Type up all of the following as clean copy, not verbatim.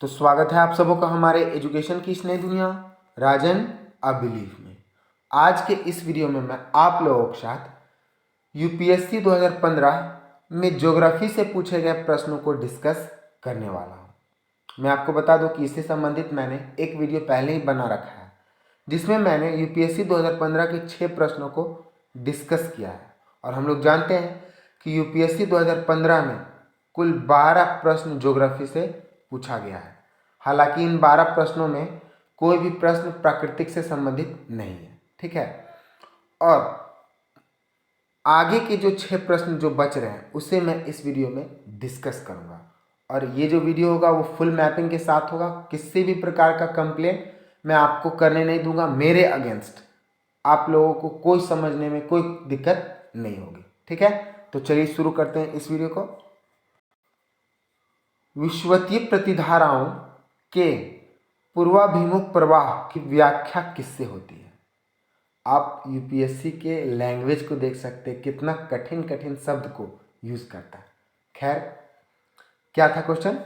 तो स्वागत है आप सबों का हमारे एजुकेशन की इस नई दुनिया राजन अ बिलीव में। आज के इस वीडियो में मैं आप लोगों के साथ यूपीएससी 2015 में ज्योग्राफी से पूछे गए प्रश्नों को डिस्कस करने वाला हूं। मैं आपको बता दूं कि इससे संबंधित मैंने एक वीडियो पहले ही बना रखा है जिसमें मैंने यूपीएससी 2015 के 6 प्रश्नों को डिस्कस किया है। और हम लोग जानते हैं कि यूपीएससी 2015 में कुल 12 प्रश्न ज्योग्राफी से पूछा गया है। हालांकि इन 12 प्रश्नों में कोई भी प्रश्न प्राकृतिक से संबंधित नहीं है, ठीक है। और आगे के जो 6 प्रश्न जो बच रहे हैं उसे मैं इस वीडियो में डिस्कस करूंगा। और ये जो वीडियो होगा वो फुल मैपिंग के साथ होगा। किसी भी प्रकार का कंप्लेंट मैं आपको करने नहीं दूंगा। मेरे अगेंस्ट आप लोगों को कोई समझने में कोई दिक्कत नहीं होगी, ठीक है। तो चलिए शुरू करते हैं इस वीडियो को। विषुवतीय प्रतिधाराओं के पूर्वाभिमुख प्रवाह की व्याख्या किससे होती है? आप यूपीएससी के लैंग्वेज को देख सकते हैं, कितना कठिन कठिन शब्द को यूज करता है। खैर, क्या था क्वेश्चन?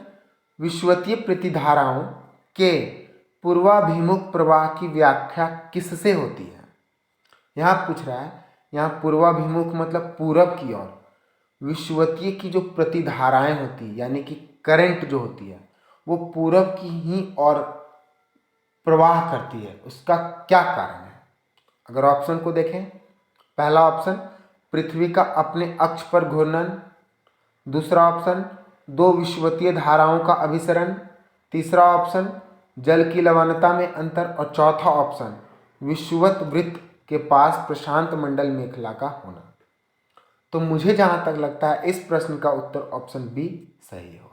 विषुवतीय प्रतिधाराओं के पूर्वाभिमुख प्रवाह की व्याख्या किससे होती है? यहां पूछ रहा है, यहां पूर्वाभिमुख मतलब पूरब की ओर। विषुवतीय की जो प्रतिधाराएं होती है यानी कि करंट जो होती है वो पूरब की ही ओर प्रवाह करती है। उसका क्या कारण है? अगर ऑप्शन को देखें, पहला ऑप्शन पृथ्वी का अपने अक्ष पर घूर्णन, दूसरा ऑप्शन दो विषुवतीय धाराओं का अभिसरण, तीसरा ऑप्शन जल की लवणता में अंतर और चौथा ऑप्शन विषुवत वृत्त के पास प्रशांत मंडल मेखला का होना। तो मुझे जहां तक लगता है इस प्रश्न का उत्तर ऑप्शन बी सही होगा।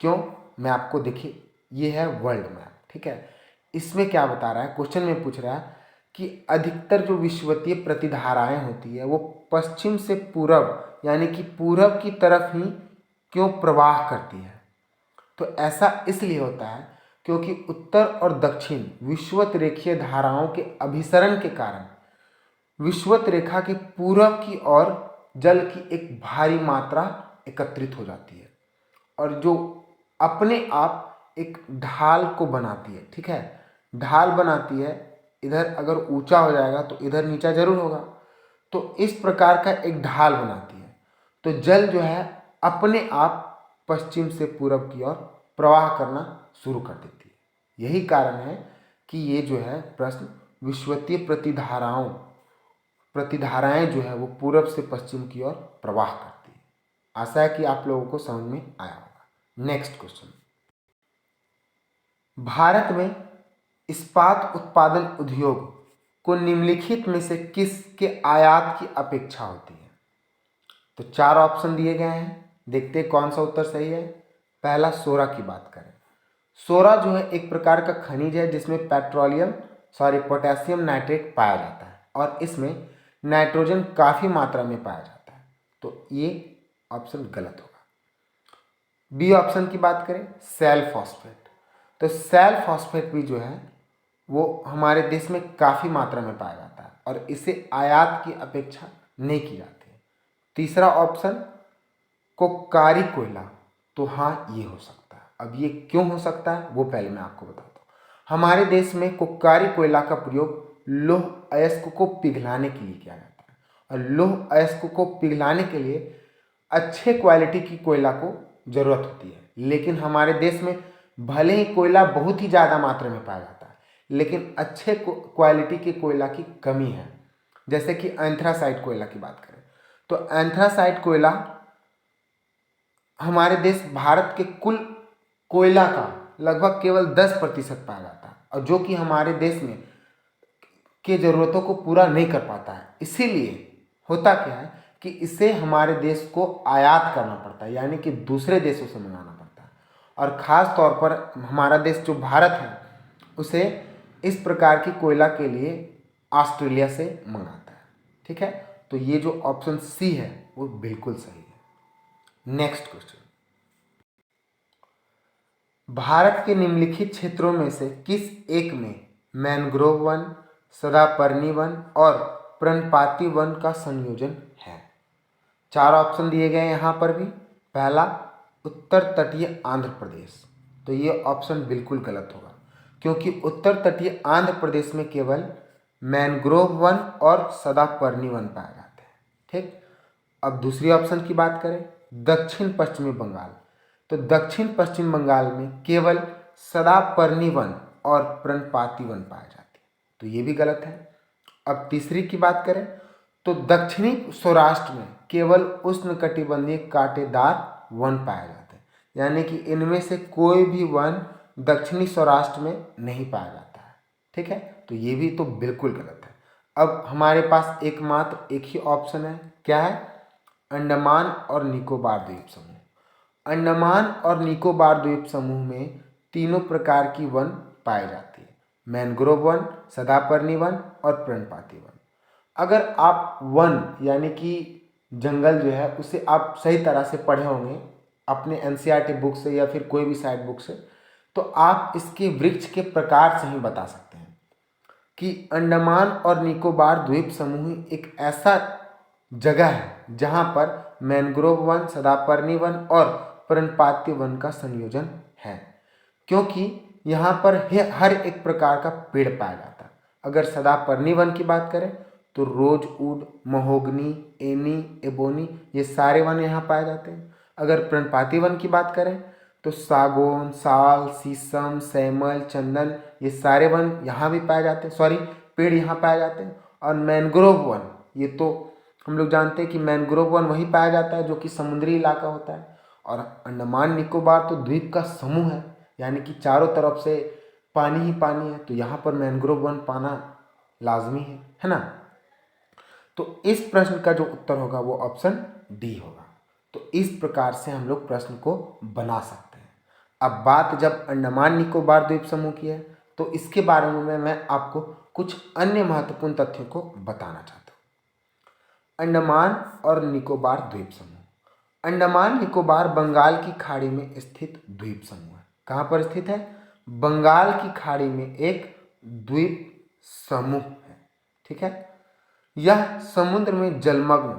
क्यों? मैं आपको देखिए, ये है वर्ल्ड मैप, ठीक है। इसमें क्या बता रहा है, क्वेश्चन में पूछ रहा है कि अधिकतर जो विषुवतीय प्रतिधाराएं होती है वो पश्चिम से पूरब यानी कि पूरब की तरफ ही क्यों प्रवाह करती है? तो ऐसा इसलिए होता है क्योंकि उत्तर और दक्षिण विषुवत रेखीय धाराओं के अभिसरण के कारण विषुवत रेखा के पूरब की ओर जल की एक भारी मात्रा एकत्रित हो जाती है और जो अपने आप एक ढाल को बनाती है, ठीक है। ढाल बनाती है, इधर अगर ऊंचा हो जाएगा तो इधर नीचा जरूर होगा। तो इस प्रकार का एक ढाल बनाती है। तो जल जो है अपने आप पश्चिम से पूरब की ओर प्रवाह करना शुरू कर देती है। यही कारण है कि ये जो है प्रश्न विषुवतीय प्रतिधाराएं जो है वो पूरब से पश्चिम की ओर प्रवाह करती है। आशा है कि आप लोगों को समझ में आया होगा। नेक्स्ट क्वेश्चन, भारत में इस्पात उत्पादन उद्योग को निम्नलिखित में से किसके आयात की अपेक्षा होती है? तो 4 ऑप्शन दिए गए हैं, देखते हैं कौन सा उत्तर सही है। पहला, सोरा की बात करें। सोरा जो है एक प्रकार का खनिज है जिसमें पोटेशियम नाइट्रेट पाया जाता है और इसमें नाइट्रोजन काफी मात्रा में पाया जाता है। तो ये ऑप्शन गलत होगा। बी ऑप्शन की बात करें, सेल फॉस्फेट। तो सेल फॉस्फेट भी जो है वो हमारे देश में काफी मात्रा में पाया जाता है और इसे आयात की अपेक्षा नहीं की जाती है। तीसरा ऑप्शन, कोक्कारी कोयला। तो हाँ, ये हो सकता है। अब ये क्यों हो सकता है वो पहले मैं आपको बताता हूँ। हमारे देश में कोक्कारी कोयला का प्रयोग लौह अयस्क को पिघलाने के लिए किया जाता है और लौह अयस्क को पिघलाने के लिए अच्छे क्वालिटी की कोयला को जरूरत होती है। लेकिन हमारे देश में भले ही कोयला बहुत ही ज़्यादा मात्रा में पाया जाता है लेकिन अच्छे क्वालिटी के कोयला की कमी है। जैसे कि एंथ्रासाइट कोयला की बात करें तो एंथ्रासाइट कोयला हमारे देश भारत के कुल कोयला का लगभग केवल 10% पाया जाता है और जो कि हमारे देश में के ज़रूरतों को पूरा नहीं कर पाता है। इसीलिए होता क्या है कि इसे हमारे देश को आयात करना पड़ता है यानी कि दूसरे देशों से मंगाना पड़ता है। और ख़ास तौर पर हमारा देश जो भारत है उसे इस प्रकार की कोयला के लिए ऑस्ट्रेलिया से मंगाता है, ठीक है। तो ये जो ऑप्शन सी है वो बिल्कुल सही है। नेक्स्ट क्वेश्चन, भारत के निम्नलिखित क्षेत्रों में से किस एक में मैंग्रोव वन, सदापर्णी वन और पर्णपाती वन का संयोजन है? 4 ऑप्शन दिए गए हैं यहाँ पर भी। पहला, उत्तर तटीय आंध्र प्रदेश। तो ये ऑप्शन बिल्कुल गलत होगा, क्योंकि उत्तर तटीय आंध्र प्रदेश में केवल मैनग्रोव वन और सदापर्णी वन पाए जाते हैं। ठीक, अब दूसरी ऑप्शन की बात करें, दक्षिण पश्चिमी बंगाल, तो दक्षिण पश्चिम बंगाल में केवल सदापर्णी वन और पर्णपाती वन पाए जाते हैं, तो ये भी गलत है। अब तीसरी की बात करें तो दक्षिणी सौराष्ट्र में केवल उष्णकटिबंधीय कांटेदार वन पाए जाते हैं, यानी कि इनमें से कोई भी वन दक्षिणी सौराष्ट्र में नहीं पाया जाता है। ठीक है, तो ये भी तो बिल्कुल गलत है। अब हमारे पास एकमात्र एक ही ऑप्शन है, क्या है, अंडमान और निकोबार द्वीप समूह। अंडमान और निकोबार द्वीप समूह में तीनों प्रकार की वन पाई जाती है, मैनग्रोव वन, सदापर्णी वन और पर्णपाती वन। अगर आप वन यानी कि जंगल जो है उसे आप सही तरह से पढ़े होंगे अपने एनसीईआरटी बुक से या फिर कोई भी साइड बुक से, तो आप इसके वृक्ष के प्रकार से ही बता सकते हैं कि अंडमान और निकोबार द्वीप समूह एक ऐसा जगह है जहाँ पर मैनग्रोव वन, सदापर्णी वन और पर्णपाती वन का संयोजन है, क्योंकि यहाँ पर हर एक प्रकार का पेड़ पाया जाता है। अगर सदापर्णी वन की बात करें तो रोजवुड, महोगनी, एनी, एबोनी ये सारे वन यहाँ पाए जाते हैं। अगर पर्णपाती वन की बात करें तो सागौन, साल, शीशम, सैमल, चंदन ये सारे वन यहाँ भी पाए जाते हैं, पेड़ यहाँ पाए जाते हैं। और मैनग्रोव वन, ये तो हम लोग जानते हैं कि मैनग्रोव वन वही पाया जाता है जो कि समुद्री इलाका होता है। और अंडमान निकोबार तो द्वीप का समूह है, यानी कि चारों तरफ से पानी ही पानी है, तो यहाँ पर मैनग्रोव वन पाना लाजमी है ना। तो इस प्रश्न का जो उत्तर होगा वो ऑप्शन डी होगा। तो इस प्रकार से हम लोग प्रश्न को बना सकते हैं। अब बात जब अंडमान निकोबार द्वीप समूह की है तो इसके बारे में मैं आपको कुछ अन्य महत्वपूर्ण तथ्यों को बताना चाहता हूँ। अंडमान और निकोबार द्वीप समूह। अंडमान निकोबार बंगाल की खाड़ी में स्थित द्वीप समूह है। कहाँ पर स्थित है? बंगाल की खाड़ी में एक द्वीप समूह है। ठीक है, यह समुद्र में जलमग्न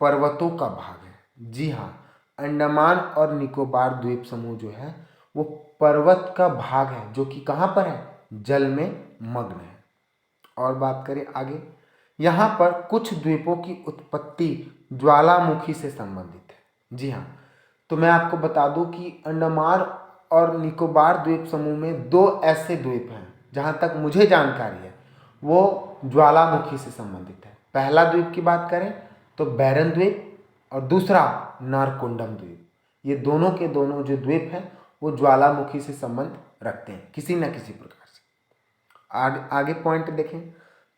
पर्वतों का भाग है। जी हाँ, अंडमान और निकोबार द्वीप समूह जो है वो पर्वत का भाग है जो कि कहाँ पर है? जल में मग्न है। और बात करें आगे, यहाँ पर कुछ द्वीपों की उत्पत्ति ज्वालामुखी से संबंधित है। जी हाँ, तो मैं आपको बता दूं कि अंडमान और निकोबार द्वीप समूह में दो ऐसे द्वीप हैं जहाँ तक मुझे जानकारी है वो ज्वालामुखी से संबंधित है। पहला द्वीप की बात करें तो बैरन द्वीप और दूसरा नारकोंडम द्वीप। ये दोनों के दोनों जो द्वीप हैं वो ज्वालामुखी से संबंध रखते हैं किसी न किसी प्रकार से। आगे पॉइंट देखें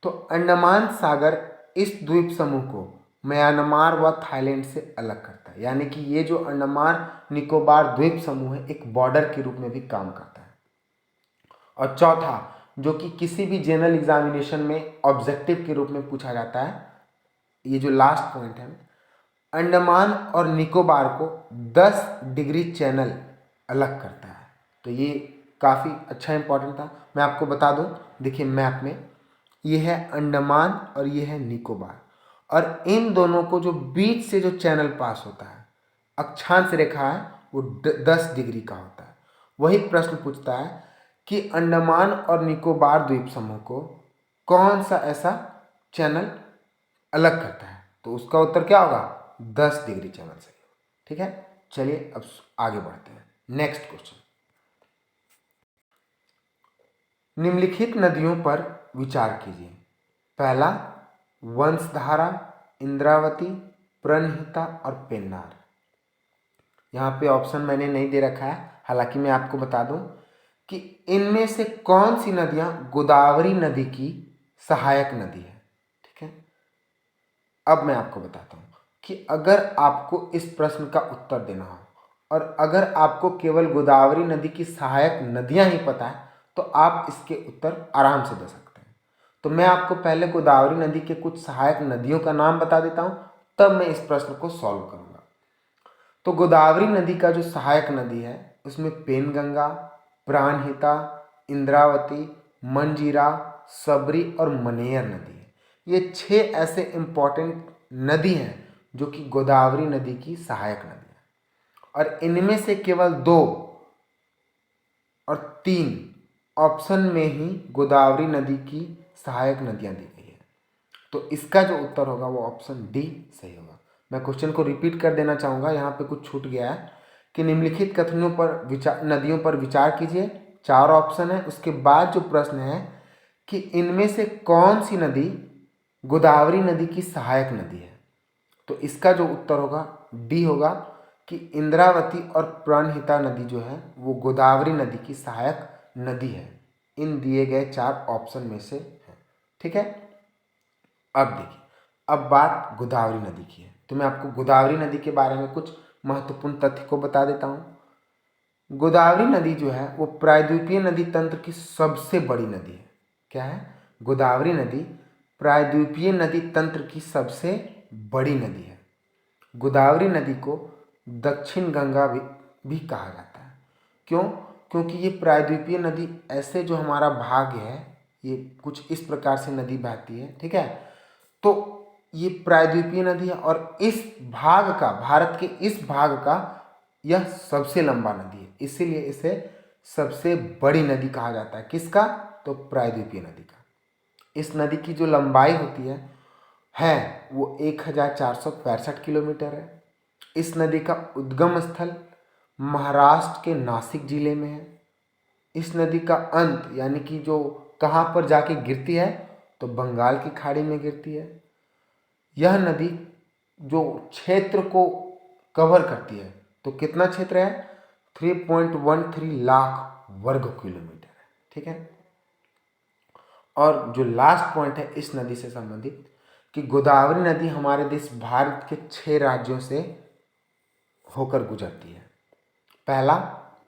तो अंडमान सागर इस द्वीप समूह को म्यांमार व थाईलैंड से अलग करता है, यानी कि ये जो अंडमान निकोबार द्वीप समूह है एक बॉर्डर के रूप में भी काम करता है। और चौथा, जो कि किसी भी जनरल एग्जामिनेशन में ऑब्जेक्टिव के रूप में पूछा जाता है, ये जो लास्ट पॉइंट है, अंडमान और निकोबार को 10 डिग्री चैनल अलग करता है। तो ये काफ़ी अच्छा इंपॉर्टेंट था, मैं आपको बता दूं। देखिए मैप में ये है अंडमान और ये है निकोबार, और इन दोनों को जो बीच से जो चैनल पास होता है, अक्षांश रेखा है, वो 10 डिग्री का होता है। वही प्रश्न पूछता है कि अंडमान और निकोबार द्वीप समूह को कौन सा ऐसा चैनल अलग करता है, तो उसका उत्तर क्या होगा? 10 डिग्री चैनल से। ठीक है, चलिए अब आगे बढ़ते हैं। नेक्स्ट क्वेश्चन, निम्नलिखित नदियों पर विचार कीजिए। पहला, वंशधारा, इंद्रावती, प्रणहिता और पेन्नार। यहाँ पे ऑप्शन मैंने नहीं दे रखा है, हालांकि मैं आपको बता दूं कि इनमें से कौन सी नदियाँ गोदावरी नदी की सहायक नदी है। ठीक है, अब मैं आपको बताता हूँ कि अगर आपको इस प्रश्न का उत्तर देना हो और अगर आपको केवल गोदावरी नदी की सहायक नदियाँ ही पता है तो आप इसके उत्तर आराम से दे सकते हैं। तो मैं आपको पहले गोदावरी नदी के कुछ सहायक नदियों का नाम बता देता हूँ, तब मैं इस प्रश्न को सॉल्व करूँगा। तो गोदावरी नदी का जो सहायक नदी है उसमें पेनगंगा, प्राणहिता, इंद्रावती, मंजीरा, सबरी और मनेयर नदी है। ये 6 ऐसे इंपॉर्टेंट नदी हैं जो कि गोदावरी नदी की सहायक नदी है, और इनमें से केवल 2 3 ऑप्शन में ही गोदावरी नदी की सहायक नदियां दी गई है। तो इसका जो उत्तर होगा वो ऑप्शन डी सही होगा। मैं क्वेश्चन को रिपीट कर देना चाहूँगा, यहाँ पे कुछ छूट गया है कि निम्नलिखित कथनों पर नदियों पर विचार कीजिए। 4 ऑप्शन है। उसके बाद जो प्रश्न है कि इनमें से कौन सी नदी गोदावरी नदी की सहायक नदी है। तो इसका जो उत्तर होगा डी होगा कि इंद्रावती और प्राणहिता नदी जो है वो गोदावरी नदी की सहायक नदी है। इन दिए गए 4 ऑप्शन में से है। ठीक है, अब देखिए, अब बात गोदावरी नदी की है, तो मैं आपको गोदावरी नदी के बारे में कुछ महत्वपूर्ण तथ्य को बता देता हूँ। गोदावरी नदी जो है वो प्रायद्वीपीय नदी तंत्र की सबसे बड़ी नदी है। क्या है? गोदावरी नदी प्रायद्वीपीय नदी तंत्र की सबसे बड़ी नदी है। गोदावरी नदी को दक्षिण गंगा भी कहा जाता है। क्यों? क्योंकि ये प्रायद्वीपीय नदी ऐसे जो हमारा भाग है ये कुछ इस प्रकार से नदी बहती है। ठीक है, तो ये प्रायद्वीपीय नदी है और इस भाग का, भारत के इस भाग का यह सबसे लंबा नदी है, इसीलिए इसे सबसे बड़ी नदी कहा जाता है। किसका? तो प्रायद्वीपीय नदी का। इस नदी की जो लंबाई होती है वो 1465 किलोमीटर है। इस नदी का उद्गम स्थल महाराष्ट्र के नासिक जिले में है। इस नदी का अंत यानी कि जो कहाँ पर जाके गिरती है, तो बंगाल की खाड़ी में गिरती है। यह नदी जो क्षेत्र को कवर करती है, तो कितना क्षेत्र है? 3.13 लाख वर्ग किलोमीटर है। ठीक है, और जो लास्ट पॉइंट है इस नदी से संबंधित कि गोदावरी नदी हमारे देश भारत के 6 राज्यों से होकर गुजरती है। पहला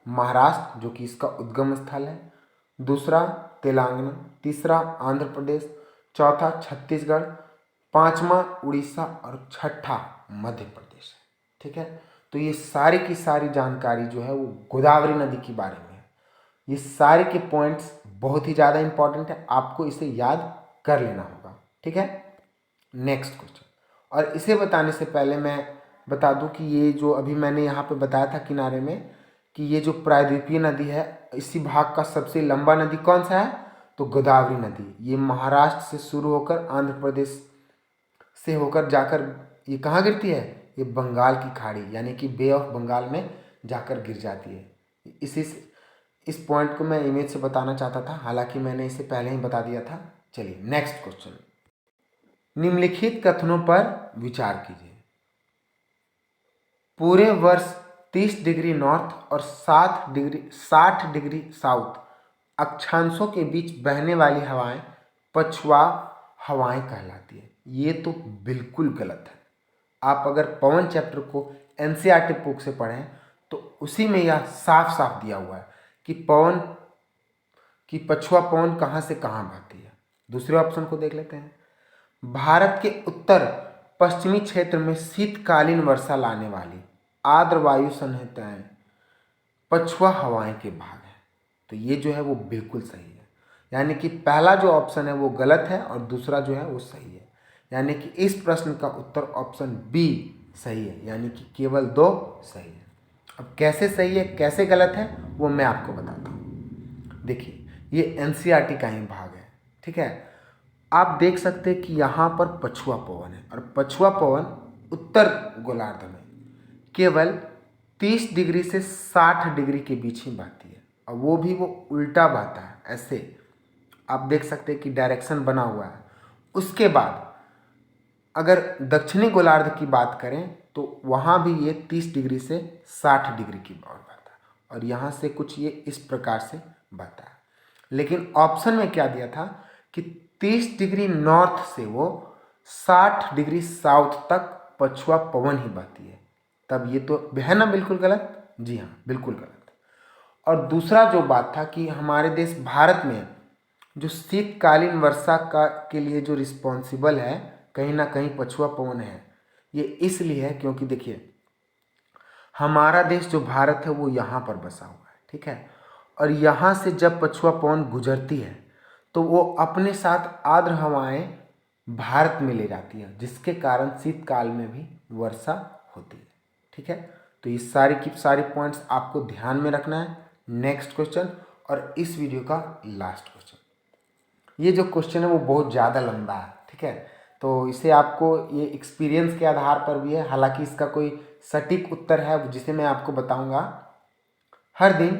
महाराष्ट्र जो कि इसका उद्गम स्थल है, दूसरा तेलंगाना, तीसरा आंध्र प्रदेश, चौथा छत्तीसगढ़, पांचवा उड़ीसा और छठा मध्य प्रदेश है। ठीक है, तो ये सारी की सारी जानकारी जो है वो गोदावरी नदी के बारे में है। ये सारे के पॉइंट्स बहुत ही ज़्यादा इंपॉर्टेंट है, आपको इसे याद कर लेना होगा। ठीक है, नेक्स्ट क्वेश्चन। और इसे बताने से पहले मैं बता दूं कि ये जो अभी मैंने यहाँ पे बताया था किनारे में कि ये जो प्रायद्वीपीय नदी है, इसी भाग का सबसे लंबा नदी कौन सा है? तो गोदावरी नदी। ये महाराष्ट्र से शुरू होकर आंध्र प्रदेश से होकर जाकर ये कहाँ गिरती है? ये बंगाल की खाड़ी यानी कि बे ऑफ बंगाल में जाकर गिर जाती है। इस पॉइंट को मैं इमेज से बताना चाहता था, हालांकि मैंने इसे पहले ही बता दिया था। चलिए नेक्स्ट क्वेश्चन। निम्नलिखित कथनों पर विचार कीजिए। पूरे वर्ष 30 डिग्री नॉर्थ और 60 डिग्री साउथ अक्षांशों के बीच बहने वाली हवाएं पछुआ हवाएं कहलाती है। ये तो बिल्कुल गलत है। आप अगर पवन चैप्टर को एनसीईआरटी बुक से पढ़ें तो उसी में यह साफ साफ दिया हुआ है कि पछुआ पवन कहाँ से कहाँ बहती है। दूसरे ऑप्शन को देख लेते हैं। भारत के उत्तर पश्चिमी क्षेत्र में शीतकालीन वर्षा लाने वाली आर्द्र वायु संहिताएं पछुआ हवाएं के भाग है। तो ये जो है वो बिल्कुल सही है, यानी कि पहला जो ऑप्शन है वो गलत है और दूसरा जो है वो सही है, यानी कि इस प्रश्न का उत्तर ऑप्शन बी सही है, यानी कि केवल 2 सही है। अब कैसे सही है कैसे गलत है वो मैं आपको बताता हूँ। देखिए, ये एनसीईआरटी का ही भाग है। ठीक है, आप देख सकते हैं कि यहाँ पर पछुआ पवन है और पछुआ पवन उत्तर गोलार्ध में केवल 30 डिग्री से 60 डिग्री के बीच ही बहती है, और वो भी वो उल्टा बहता है। ऐसे आप देख सकते हैं कि डायरेक्शन बना हुआ है। उसके बाद अगर दक्षिणी गोलार्ध की बात करें तो वहाँ भी ये 30 डिग्री से 60 डिग्री की ओर बहता है, और यहाँ से कुछ ये इस प्रकार से बहता है। लेकिन ऑप्शन में क्या दिया था कि 30 डिग्री नॉर्थ से वो 60 डिग्री साउथ तक पछुआ पवन ही बहती है। तब ये तो है ना बिल्कुल गलत। जी हाँ, बिल्कुल गलत। और दूसरा जो बात था कि हमारे देश भारत में जो शीतकालीन वर्षा के लिए जो रिस्पॉन्सिबल है कहीं ना कहीं पछुआ पवन है। ये इसलिए है क्योंकि देखिए, हमारा देश जो भारत है वो यहाँ पर बसा हुआ है। ठीक है, और यहाँ से जब पछुआ पवन गुजरती है तो वो अपने साथ आर्द्र हवाएं भारत में ले जाती है, जिसके कारण शीतकाल में भी वर्षा होती है। ठीक है, तो ये सारी की सारी पॉइंट्स आपको ध्यान में रखना है। नेक्स्ट क्वेश्चन, और इस वीडियो का लास्ट क्वेश्चन। ये जो क्वेश्चन है वो बहुत ज़्यादा लंबा है, ठीक है, तो इसे आपको ये एक्सपीरियंस के आधार पर भी है, हालांकि इसका कोई सटीक उत्तर है जिसे मैं आपको बताऊंगा। हर दिन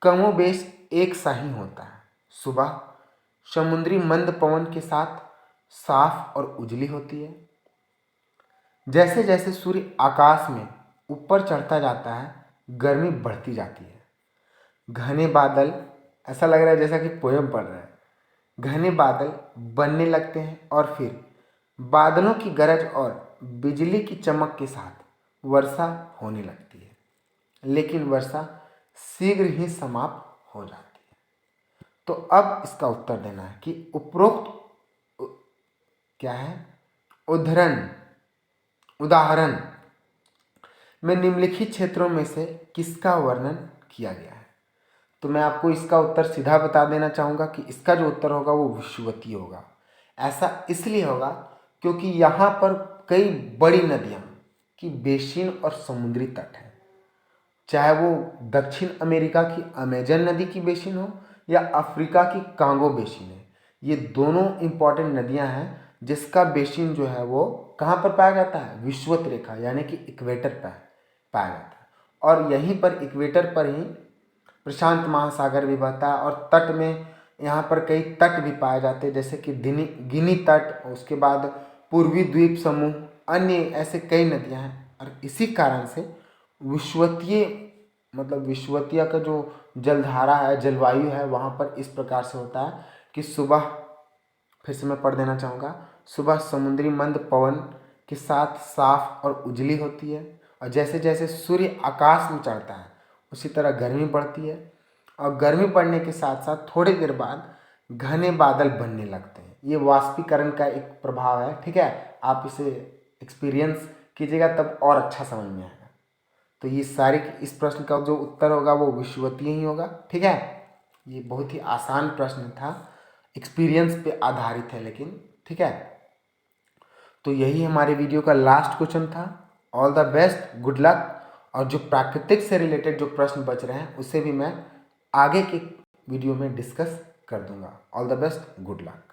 कमोबेश एक सा ही होता है। सुबह समुद्री मंद पवन के साथ साफ और उजली होती है। जैसे जैसे सूर्य आकाश में ऊपर चढ़ता जाता है, गर्मी बढ़ती जाती है। घने बादल, ऐसा लग रहा है जैसा कि पोयम पढ़ रहा है। घने बादल बनने लगते हैं और फिर बादलों की गरज और बिजली की चमक के साथ वर्षा होने लगती है, लेकिन वर्षा शीघ्र ही समाप्त हो जाती है। तो अब इसका उत्तर देना है कि उपरोक्त क्या है, उदाहरण में निम्नलिखित क्षेत्रों में से किसका वर्णन किया गया है। तो मैं आपको इसका उत्तर सीधा बता देना चाहूँगा कि इसका जो उत्तर होगा वो विषुवतीय होगा। ऐसा इसलिए होगा क्योंकि यहाँ पर कई बड़ी नदियाँ की बेसिन और समुद्री तट है, चाहे वो दक्षिण अमेरिका की अमेजन नदी की बेसिन हो या अफ्रीका की कांगो बेसिन है। ये दोनों इंपॉर्टेंट नदियाँ हैं जिसका बेसिन जो है वो कहाँ पर पाया जाता है, विषुवत रेखा यानी कि इक्वेटर पर पाया जाता है। और यहीं पर इक्वेटर पर ही प्रशांत महासागर भी बहता है और तट में यहाँ पर कई तट भी पाए जाते हैं, जैसे कि गिनी तट, उसके बाद पूर्वी द्वीप समूह, अन्य ऐसे कई नदियाँ हैं। और इसी कारण से विषुवतीय विषुवतीय का जो जलधारा है, जलवायु है, वहाँ पर इस प्रकार से होता है कि सुबह, फिर से मैं पढ़ देना चाहूँगा, सुबह समुद्री मंद पवन के साथ साफ और उजली होती है। और जैसे जैसे सूर्य आकाश में चढ़ता है उसी तरह गर्मी बढ़ती है, और गर्मी बढ़ने के साथ साथ थोड़ी देर बाद घने बादल बनने लगते हैं। ये वाष्पीकरण का एक प्रभाव है, ठीक है। आप इसे एक्सपीरियंस कीजिएगा तब और अच्छा समझ में आएगा। तो ये सारे इस प्रश्न का जो उत्तर होगा वो विषुवतीय ही होगा, ठीक है। ये बहुत ही आसान प्रश्न था, एक्सपीरियंस पे आधारित है लेकिन, ठीक है। तो यही हमारे वीडियो का लास्ट क्वेश्चन था। All the best, good luck. और जो प्राकृतिक से रिलेटेड जो प्रश्न बच रहे हैं उसे भी मैं आगे के वीडियो में डिस्कस कर दूंगा। All the best, good luck.